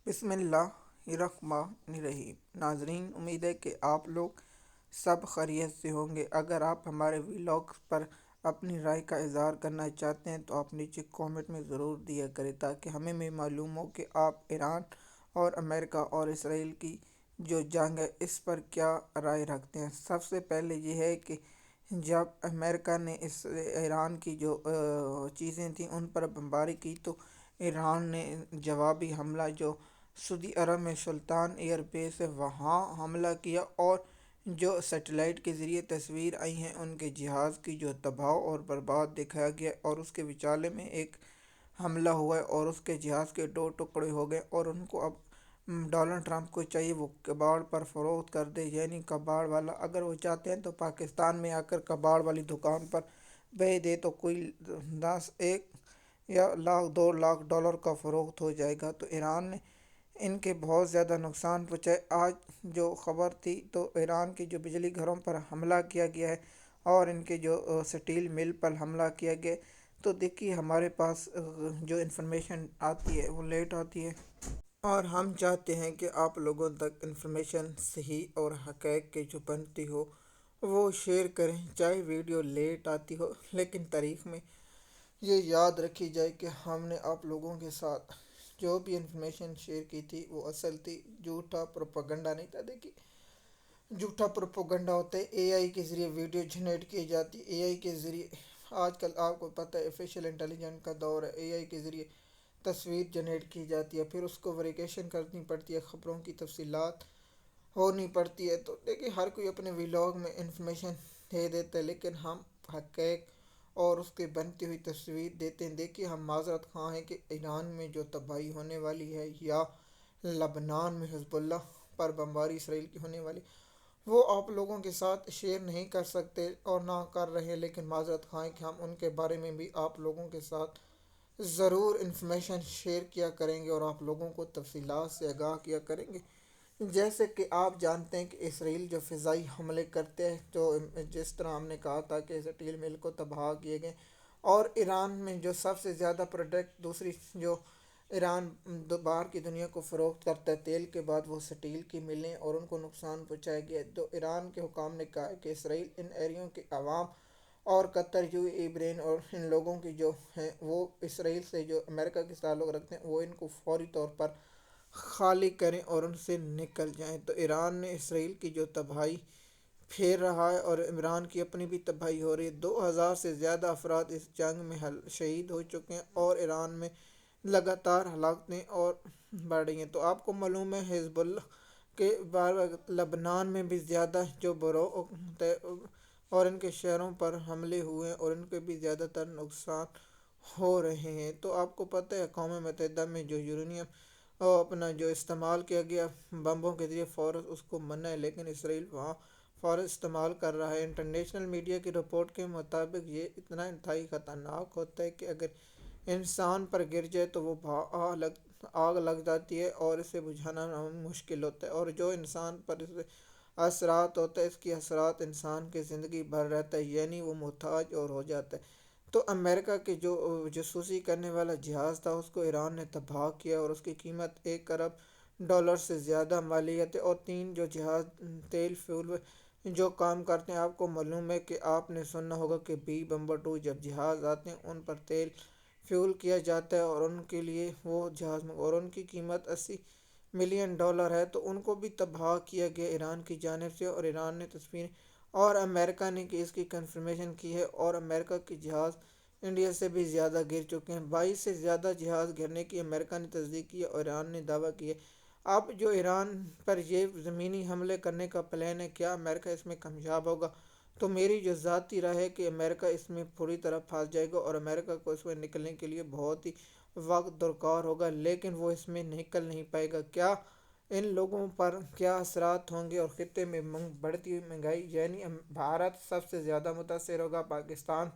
بسم اللہ الرحمن الرحیم۔ ناظرین، امید ہے کہ آپ لوگ سب خیریت سے ہوں گے۔ اگر آپ ہمارے ویلاگ پر اپنی رائے کا اظہار کرنا چاہتے ہیں تو آپ نیچے کامنٹ میں ضرور دیا کریں تاکہ ہمیں بھی معلوم ہو کہ آپ ایران اور امریکہ اور اسرائیل کی جو جنگ ہے اس پر کیا رائے رکھتے ہیں۔ سب سے پہلے یہ ہے کہ جب امریکہ نے اس ایران کی جو چیزیں تھیں ان پر بمباری کی تو ایران نے جوابی حملہ جو سعودی عرب میں سلطان ایئر بیس ہے وہاں حملہ کیا، اور جو سیٹلائٹ کے ذریعے تصویر آئی ہیں ان کے جہاز کی جو تباہ اور برباد دکھایا گیا، اور اس کے وچالے میں ایک حملہ ہوا ہے اور اس کے جہاز کے 2 ٹکڑے ہو گئے، اور ان کو اب ڈونلڈ ٹرمپ کو چاہیے وہ کباڑ پر فروخت کر دے، یعنی کباڑ والا اگر وہ چاہتے ہیں تو پاکستان میں آ کر کباڑ والی دکان پر بیچ دے تو کوئی 1 یا لاکھ 2 لاکھ ڈالر کا فروخت ہو جائے گا۔ تو ایران نے ان کے بہت زیادہ نقصان پہنچائے۔ آج جو خبر تھی تو ایران کے جو بجلی گھروں پر حملہ کیا گیا ہے اور ان کے جو سٹیل مل پر حملہ کیا گیا ہے، تو دیکھیے ہمارے پاس جو انفارمیشن آتی ہے وہ لیٹ آتی ہے، اور ہم چاہتے ہیں کہ آپ لوگوں تک انفارمیشن صحیح اور حقائق کی جو بنتی ہو وہ شیئر کریں، چاہے ویڈیو لیٹ آتی ہو، لیکن تاریخ میں یہ یاد رکھی جائے کہ ہم نے آپ لوگوں کے ساتھ جو بھی انفارمیشن شیئر کی تھی وہ اصل تھی، جھوٹا پروپیگنڈا نہیں تھا۔ دیکھیے جھوٹا پروپیگنڈا ہوتا ہے، اے آئی کے ذریعے ویڈیو جنریٹ کی جاتی ہے، اے آئی کے ذریعے آج کل آپ کو پتہ ہے آرٹیفیشل انٹیلیجنس کا دور ہے، اے آئی کے ذریعے تصویر جنریٹ کی جاتی ہے، پھر اس کو ویریفیکیشن کرنی پڑتی ہے، خبروں کی تفصیلات ہونی پڑتی ہے۔ تو دیکھیے ہر کوئی اپنے ویلاگ میں انفارمیشن دے دیتا ہے، لیکن ہم حقائق اور اس کے بنتی ہوئی تصویر دیتے ہیں۔ دیکھیے ہم معذرت خواہ ہیں کہ ایران میں جو تباہی ہونے والی ہے یا لبنان میں حزب اللہ پر بمباری اسرائیل کی ہونے والی، وہ آپ لوگوں کے ساتھ شیئر نہیں کر سکتے اور نہ کر رہے، لیکن معذرت خواہ ہیں کہ ہم ان کے بارے میں بھی آپ لوگوں کے ساتھ ضرور انفارمیشن شیئر کیا کریں گے اور آپ لوگوں کو تفصیلات سے آگاہ کیا کریں گے۔ جیسے کہ آپ جانتے ہیں کہ اسرائیل جو فضائی حملے کرتے ہیں، تو جس طرح ہم نے کہا تھا کہ سٹیل مل کو تباہ کیے گئے، اور ایران میں جو سب سے زیادہ پروڈکٹ دوسری جو ایران باہر کی دنیا کو فروخت کرتا ہے تیل کے بعد، وہ سٹیل کی ملیں اور ان کو نقصان پہنچایا گیا ہے۔ تو ایران کے حکام نے کہا ہے کہ اسرائیل ان ایریوں کے عوام اور قطر یو اے ای بحرین اور ان لوگوں کی جو ہیں وہ اسرائیل سے جو امریکہ کے تعلق رکھتے ہیں وہ ان کو فوری طور پر خالی کریں اور ان سے نکل جائیں۔ تو ایران نے اسرائیل کی جو تباہی پھیر رہا ہے اور عمران کی اپنی بھی تباہی ہو رہی ہے۔ 2000 سے زیادہ افراد اس جنگ میں شہید ہو چکے ہیں اور ایران میں لگاتار ہلاکتیں اور بڑھ رہی ہیں۔ تو آپ کو معلوم ہے حزب اللہ کے لبنان میں بھی زیادہ جو اور ان کے شہروں پر حملے ہوئے ہیں اور ان کے بھی زیادہ تر نقصان ہو رہے ہیں۔ تو آپ کو پتہ ہے اقوام متحدہ میں جو یورینیم اپنا جو استعمال کیا گیا بمبوں کے ذریعے فورس اس کو منع ہے، لیکن اسرائیل وہاں فورس استعمال کر رہا ہے۔ انٹرنیشنل میڈیا کی رپورٹ کے مطابق یہ اتنا انتہائی خطرناک ہوتا ہے کہ اگر انسان پر گر جائے تو وہ آگ لگ جاتی ہے اور اسے بجھانا مشکل ہوتا ہے، اور جو انسان پر اس اثرات ہوتا ہے اس کی اثرات انسان کی زندگی بھر رہتا ہے، یعنی وہ محتاج اور ہو جاتا ہے۔ تو امریکہ کے جو جاسوسی کرنے والا جہاز تھا اس کو ایران نے تباہ کیا اور اس کی قیمت $1 ارب سے زیادہ مالیت ہے، اور 3 جو جہاز تیل فیول جو کام کرتے ہیں۔ آپ کو معلوم ہے کہ آپ نے سنا ہوگا کہ بی بمبر 2 جب جہاز آتے ہیں ان پر تیل فیول کیا جاتا ہے اور ان کے لیے وہ جہاز اور ان کی قیمت $80 ملین ہے، تو ان کو بھی تباہ کیا گیا ایران کی جانب سے، اور ایران نے تصویر اور امریکہ نے کہ اس کی کنفرمیشن کی ہے، اور امریکہ کے جہاز انڈیا سے بھی زیادہ گر چکے ہیں۔ 22 سے زیادہ جہاز گرنے کی امریکہ نے تصدیق کی ہے اور ایران نے دعویٰ کیا ہے۔ اب جو ایران پر یہ زمینی حملے کرنے کا پلان ہے، کیا امریکہ اس میں کامیاب ہوگا؟ تو میری جو ذاتی رائے ہے کہ امریکہ اس میں پوری طرح پھنس جائے گا اور امریکہ کو اس میں نکلنے کے لیے بہت ہی وقت درکار ہوگا، لیکن وہ اس میں نکل نہیں پائے گا۔ کیا ان لوگوں پر کیا اثرات ہوں گے؟ اور خطے میں بڑھتی ہوئی مہنگائی، یعنی بھارت سب سے زیادہ متاثر ہوگا، پاکستان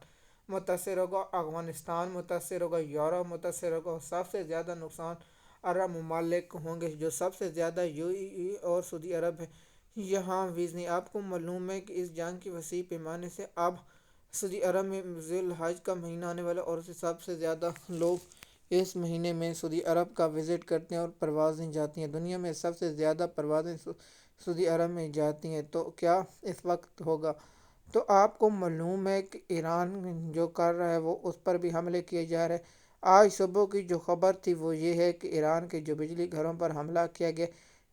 متاثر ہوگا، افغانستان متاثر ہوگا، یورپ متاثر ہوگا، اور سب سے زیادہ نقصان عرب ممالک ہوں گے، جو سب سے زیادہ یو اے ای اور سعودی عرب ہے۔ یہاں ویزنی آپ کو معلوم ہے کہ اس جنگ کی وسیع پیمانے سے اب سعودی عرب میں ذی الحج کا مہینہ آنے والا، اور اسے سب سے زیادہ لوگ اس مہینے میں سعودی عرب کا وزٹ کرتے ہیں اور پروازیں جاتی ہیں۔ دنیا میں سب سے زیادہ پروازیں سعودی عرب میں جاتی ہیں، تو کیا اس وقت ہوگا؟ تو آپ کو معلوم ہے کہ ایران جو کر رہا ہے وہ اس پر بھی حملے کیے جا رہے ہیں۔ آج صبح کی جو خبر تھی وہ یہ ہے کہ ایران کے جو بجلی گھروں پر حملہ کیا گیا،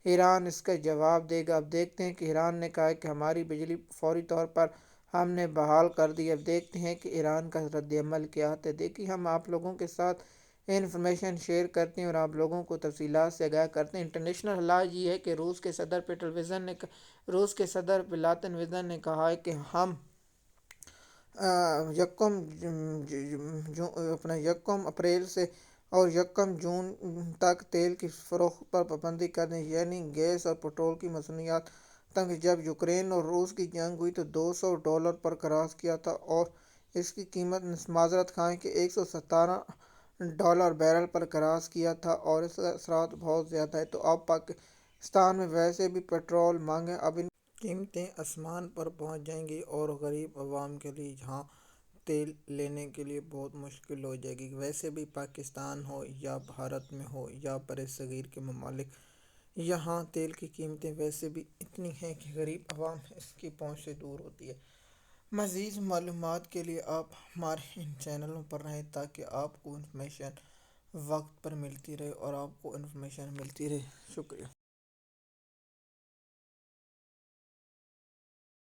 ایران اس کا جواب دے گا۔ اب دیکھتے ہیں کہ ایران نے کہا ہے کہ ہماری بجلی فوری طور پر ہم نے بحال کر دی۔ اب دیکھتے ہیں کہ ایران کا رد عمل کیا آتا ہے۔ دیکھیے، ہم آپ لوگوں کے ساتھ انفارمیشن شیئر کرتے ہیں اور آپ لوگوں کو تفصیلات سے آگاہ کرتے ہیں۔ انٹرنیشنل حالات یہ ہے کہ روس کے صدر ولادیمیر نے کہا ہے کہ ہم یکم اپریل سے اور یکم جون تک تیل کی فروخت پر پابندی کر دیں، یعنی گیس اور پٹرول کی مصنوعات تک۔ جب یوکرین اور روس کی جنگ ہوئی تو $200 پر کراس کیا تھا اور اس کی قیمت معذرت خواہ کہ $117 بیرل پر کراس کیا تھا، اور اس کا اثرات بہت زیادہ ہے۔ تو اب پاکستان میں ویسے بھی پیٹرول مہنگا، اب ان قیمتیں آسمان پر پہنچ جائیں گی اور غریب عوام کے لیے یہاں تیل لینے کے لیے بہت مشکل ہو جائے گی۔ ویسے بھی پاکستان ہو یا بھارت میں ہو یا برصغیر کے ممالک، یہاں تیل کی قیمتیں ویسے بھی اتنی ہیں کہ غریب عوام اس کی پہنچ سے دور ہوتی ہے۔ مزید معلومات کے لیے آپ ہمارے ان چینلوں پر رہیں تاکہ آپ کو انفارمیشن وقت پر ملتی رہے اور آپ کو انفارمیشن ملتی رہے۔ شکریہ۔